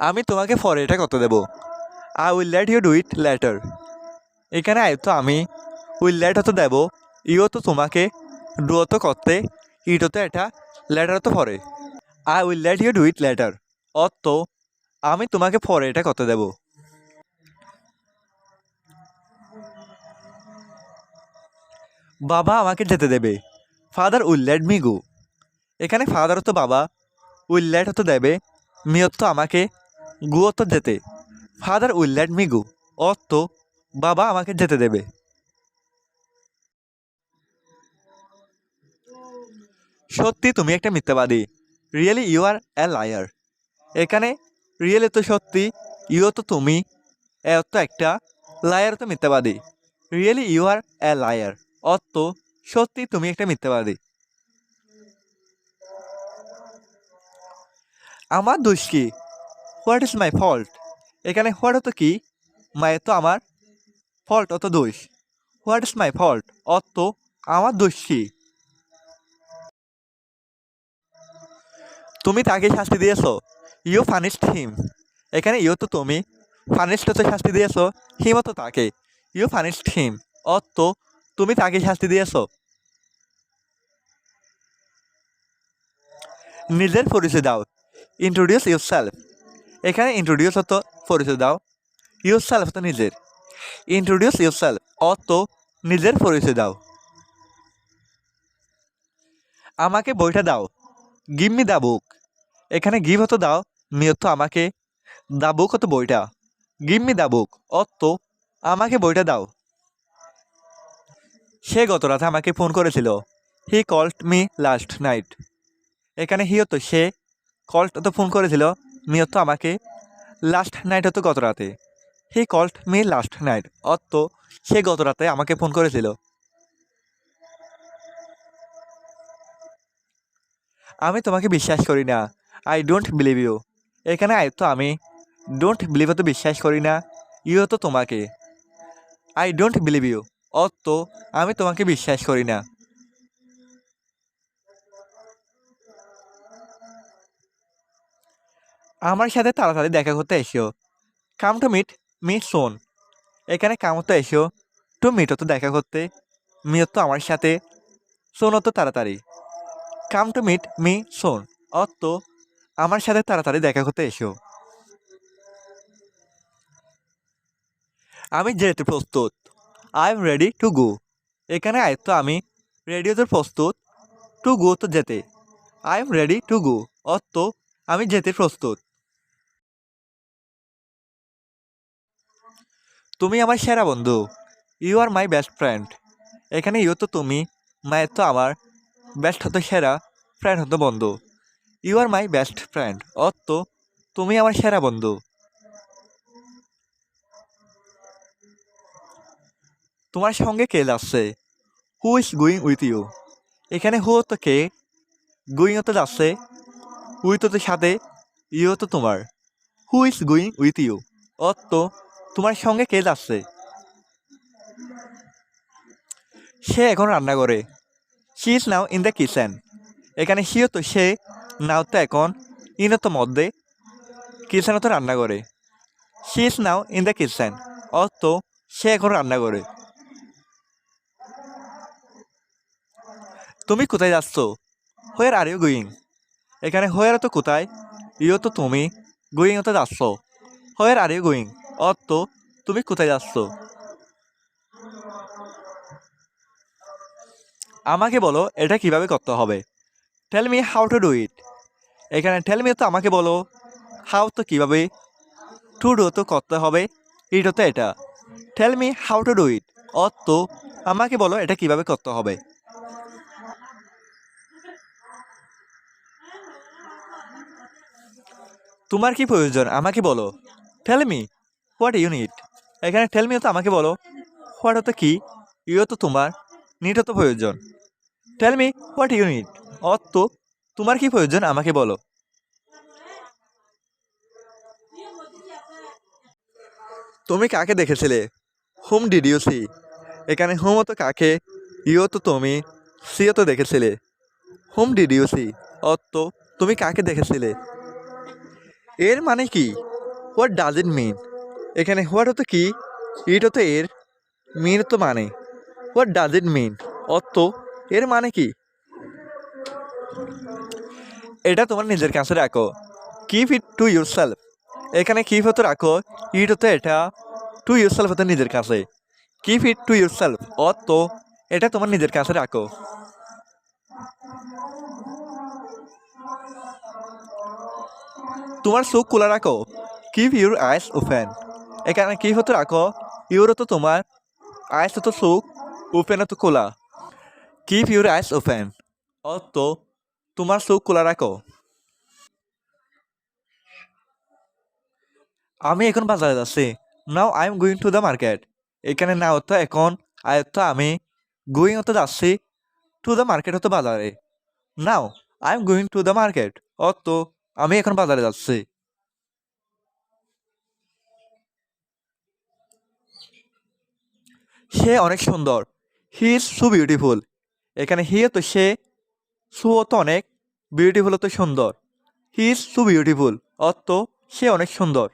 আমি তোমাকে পরে এটা করতে দেব। I will let you do it later. এখানে আই তো আমি, উইল লেট হতো দেব, ইউ তো তোমাকে, ডু তো করতে, ইট তো এটা, লেটার তো পরে। I will let you do it later অর্থ আমি তোমাকে পরে এটা করতে দেব। বাবা আমাকে যেতে দেবে। ফাদার উইল লেট মি গো। এখানে ফাদার তো বাবা, উইল লেট হতো দেবে, মি তো আমাকে, গো তো যেতে। Father will let me go অর্থ বাবা আমাকে যেতে দেবে। সত্যি তুমি একটা মিথ্যাবাদী। Really you are a liar. এখানে রিয়েলি তো সত্যি, ইউ তো তুমি, এ তো একটা, লায়ার তো মিথ্যাবাদী। Really you are a liar অর্থ সত্যি তুমি একটা মিথ্যাবাদী। আমার দোষ কি? What is my fault. এখানে হোয়াট হতো কি, মাই তো আমার, ফল্ট অত দোষ। হোয়াট ইজ মাই ফল্ট অর্থ আমার দোষ কি? তুমি তাকে শাস্তি দিয়েছ। ইউ ফানিশড হিম। এখানে ইউ তো তুমি, ফানিশড তো শাস্তি দিয়েছ, হিম তো তাকে, ইউ ফানিশড হিম অর্থ তুমি তাকে শাস্তি দিয়েছ। নিজের পরিচয় দাও। Introduce your self. এখানে ইন্ট্রোডিউস হতো পরিচয় দাও, ইউর সেলফ তো নিজের, ইন্ট্রোডিউস ইউর সেলফ অর্থ নিজের পরিচয় দাও। আমাকে বইটা দাও। Give me the book. এখানে গিভ হতো দাও, মি হতো আমাকে, দ্য বুক হতো বইটা, গিভ মি দ্য বুক অর্থ আমাকে বইটা দাও। সে গত রাতে আমাকে ফোন করেছিল। He called me last night. এখানে হি হতো সে, কল্ড তো ফোন করেছিল, মি হতো আমাকে, লাস্ট নাইট হতো গত রাতে। He called me last night অর্থ সে গত রাতে আমাকে ফোন করেছিল। আমি তোমাকে বিশ্বাস করি না। I don't believe you. এখানে আই তো আমি, ডোন্ট বিলিভ তো বিশ্বাস করি না, ইউ তো তোমাকে, আই ডোন্ট বিলিভ ইউ অর্থ আমি তোমাকে বিশ্বাস করি না। আমার সাথে তাড়াতাড়ি দেখা করতে এসো। কাম টু মিট মি সোন। এখানে কাম তো এসো, টু মিট তো দেখা করতে, মি তো আমার সাথে, সোন তো তাড়াতাড়ি। কাম টু মিট মি সোন অর্থ আমার সাথে তাড়াতাড়ি দেখা করতে এসো। আমি যেতে প্রস্তুত। আই এম রেডি টু গো। এখানে আয় তো আমি, রেডিও তো প্রস্তুত, টু গো তো যেতে, I am ready to go অর্থ আমি যেতে প্রস্তুত। তুমি আমার সেরা বন্ধু। You are my best friend. এখানে ইউ তো তুমি, মায়ের তো আমার, বেস্ট হতো সেরা, ফ্রেন্ড হতো বন্ধু। You are my best friend অর্থ তুমি আমার সেরা বন্ধু। তোমার সঙ্গে কে যাচ্ছে? Who is going with you. এখানে হু তো কে, গোয়িং তো যাচ্ছে, উইথ তো সাথে, ইউ তো তোমার, who is going with you অর্থ তোমার সঙ্গে কে যাচ্ছে। সে এখন রান্না করে। She is now in the kitchen. এখানে সিও তো সে, নাও তো এখন, ইনও তো মধ্যে, কিচেনও তো রান্না করে। She is now in the kitchen অর্থ সে এখন রান্না করে। তুমি কোথায় যাচ্ছ? হোয়ার আর ইউ গোয়িং। এখানে হোয়ার তো কোথায়, ইউ তো তুমি, গোয়িং তো যাচ্ছ, হোয়ার আর ইউ গোয়িং অর্থ তুমি কোথায় যাচ্ছ। আমাকে বলো এটা কিভাবে করতে হবে। Tell me how to do it. এখানে টেল মি তো আমাকে বলো, হাউ তো কিভাবে, টু ডু তো করতে হবে, ইট তো এটা। Tell me how to do it অর্থ আমাকে বলো এটা কিভাবে করতে হবে। তোমার কি প্রয়োজন আমাকে বলো। Tell me what you need. এখানে টেল মি তো আমাকে বলো, হোয়াট তো কি, ইউ তো তোমার, নিড তো প্রয়োজন। Tell me what you need অর্থ তোমার কি প্রয়োজন আমাকে বলো। তুমি কাকে দেখেছিলে? Whom did you see. এখানে হুম তো কাকে, ইউ তো তুমি, সিও তো দেখেছিলে। হুম ডিড ইউ সি অর্থ তুমি কাকে দেখেছিলে। এর মানে কি? হোয়াট ডাজ ইট মিন? এখানে হোয়াট হতো কি, ইট হতো এর, মিন তো মানে। হোয়াট ডাজ ইট মিন অর্থ, এর মানে কি? এটা তোমার নিজের কাছে রাখো। Keep it to your self. এখানে কিপ হতো রাখো, ইট হতো এটা, টু ইউর সেলফ হতো নিজের কাছে। Keep it to your self অর্থ এটা তোমার নিজের কাছে রাখো। তোমার চোখ খোলা রাখো। Keep your eyes open. এখানে কিপ হতো রাখো, ইউর হতো তোমার, আইস হতো চোখ, ওপেন হতো খোলা। কিপ ইউর আইস ওপেন অর্থ তোমার চোখ খোলা রাখো। আমি এখন বাজারে যাচ্ছি। Now I am going to the market. এখানে না হতো এখন, আই হতো আমি, গোয়িং হতো যাচ্ছি, টু দ্য মার্কেট হতো বাজারে। Now I am going to the market অর্থ আমি এখন বাজারে যাচ্ছি। সে অনেক সুন্দর। He is so beautiful. এখানে হি তো সে, সু তো অনেক, বিউটিফুল তো সুন্দর। হি ইজ সো বিউটিফুল অর্থ সে অনেক সুন্দর।